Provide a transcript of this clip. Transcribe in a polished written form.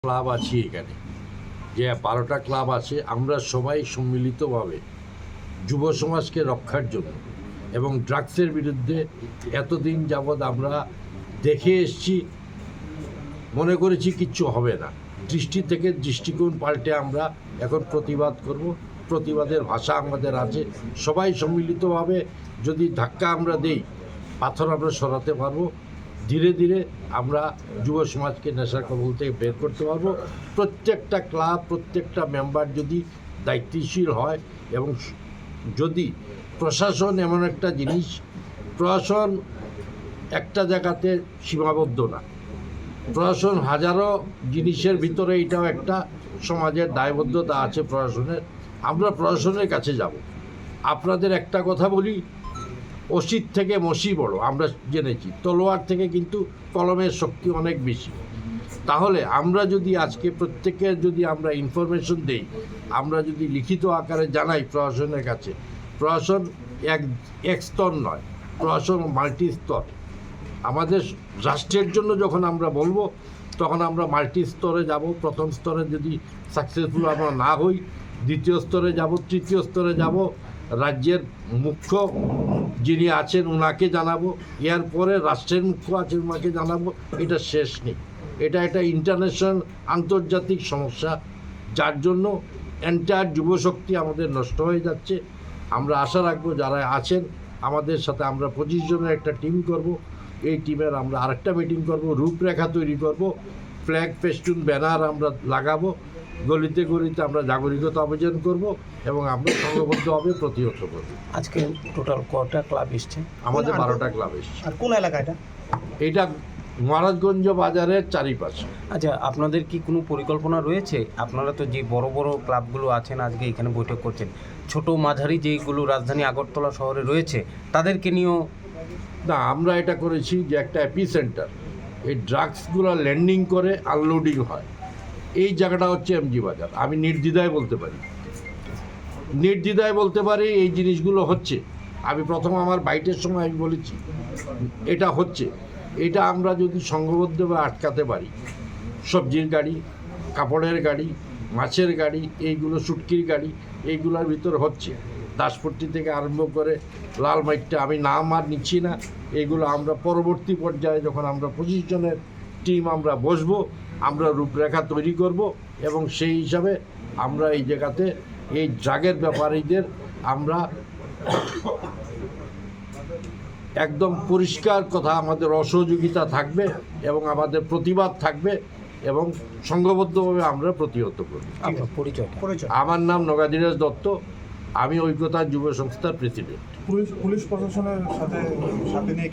Club আছি এখানে, যে 12টা ক্লাব আছে, আমরা সবাই সম্মিলিতভাবে যুব সমাজকে রক্ষার জন্য এবং ড্রাগসের বিরুদ্ধে এতদিন যাবৎ আমরা দেখে এসেছি, মনে করেছি কিচ্ছু হবে না। দৃষ্টি থেকে দৃষ্টিকোণ পাল্টে আমরা এখন প্রতিবাদ করব। প্রতিবাদের ভাষা আমাদের আছে। সবাই সম্মিলিতভাবে যদি ধাক্কা আমরা দেই, পাথর আমরা সরাতে পারবো। ধীরে ধীরে আমরা যুব সমাজকে নেশার কবল থেকে বের করতে পারবো। প্রত্যেকটা ক্লাব, প্রত্যেকটা মেম্বার যদি দায়িত্বশীল হয় এবং যদি প্রশাসন এমন একটা জিনিস, প্রশাসন একটা জায়গাতে সীমাবদ্ধ না, প্রশাসন হাজারো জিনিসের ভিতরে এটাও একটা সমাজের দায়বদ্ধতা আছে প্রশাসনের। আমরা প্রশাসনের কাছে যাব। আপনাদের একটা কথা বলি, অসিত থেকে মসি বড়, আমরা জেনেছি। তলোয়ার থেকে কিন্তু কলমের শক্তি অনেক বেশি। তাহলে আমরা যদি আজকে প্রত্যেকের যদি আমরা ইনফরমেশন দেই, আমরা যদি লিখিত আকারে জানাই প্রশাসনের কাছে, প্রশাসন এক স্তর নয়, প্রশাসন মাল্টি স্তর। আমাদের রাষ্ট্রের জন্য যখন আমরা বলবো, তখন আমরা মাল্টি স্তরে যাব। প্রথম স্তরে যদি সাকসেসফুল আমরা না হই, দ্বিতীয় স্তরে যাব, তৃতীয় স্তরে যাব, রাজ্যের মুখ্য যিনি আছেন ওনাকে জানাবো, এরপরে রাষ্ট্রের মুখ্য আছেন ওনাকে জানাবো। এটা শেষ নেই, এটা একটা ইন্টারন্যাশনাল আন্তর্জাতিক সমস্যা, যার জন্য এন্টায়ার যুবশক্তি আমাদের নষ্ট হয়ে যাচ্ছে। আমরা আশা রাখবো যারা আছেন আমাদের সাথে, আমরা 25 জনের একটা টিম করব। এই টিমের আমরা আরেকটা মিটিং করব, রূপরেখা তৈরি করব, ফ্ল্যাগ, ফেস্টুন, ব্যানার আমরা লাগাবো, গলিতে গলিতে আমরা জাগরিকতা অভিযান করব এবং আমরা সংঘবদ্ধভাবে প্রতিহত করব। আজকে টোটাল কটা ক্লাব এসছে? আমাদের 12টা ক্লাব এসছে। আর কোন এলাকা এটা? এটা মহারাজগঞ্জ বাজারের চারিপাশে। আচ্ছা, আপনাদের কি কোনো পরিকল্পনা রয়েছে? আপনারা তো যে বড় বড় ক্লাবগুলো আছেন আজকে এখানে বৈঠক করছেন, ছোট মাঝারি যেগুলো রাজধানী আগরতলা শহরে রয়েছে তাদেরকে নিয়েও? না, আমরা এটা করেছি যে একটা এপি সেন্টার, এই ড্রাগসগুলো ল্যান্ডিং করে আনলোডিং হয়, এই জায়গাটা হচ্ছে এমজি বাজার। আমি নির্দ্বিধায় বলতে পারি এই জিনিসগুলো হচ্ছে। আমি প্রথম আমার বাইটের সময় আমি বলেছি এটা হচ্ছে। এটা আমরা যদি সংঘবদ্ধভাবে আটকাতে পারি, সবজির গাড়ি, কাপড়ের গাড়ি, মাছের গাড়ি, এইগুলো শুটকির গাড়ি, এইগুলোর ভিতর হচ্ছে। দাসপট্টি থেকে আরম্ভ করে লালমাইটটা, আমি নাম আর নিচ্ছি না। এইগুলো আমরা পরবর্তী পর্যায়ে যখন আমরা 25 জনের টিম আমরা বসবো, আমরা রূপরেখা তৈরি করব এবং সেই হিসাবে আমরা এই জায়গাতে এই ড্রাগের ব্যাপারীদের আমরা একদম পরিষ্কার কথা, আমাদের অসহযোগিতা থাকবে এবং আমাদের প্রতিবাদ থাকবে এবং সংঘবদ্ধভাবে আমরা প্রতিহত করব। পরিচয়? আমার নাম নগাধিরাজ দত্ত, আমি ঐক্যতা যুব সংস্থার প্রেসিডেন্ট। পুলিশ প্রশাসনের সাথে নিয়ে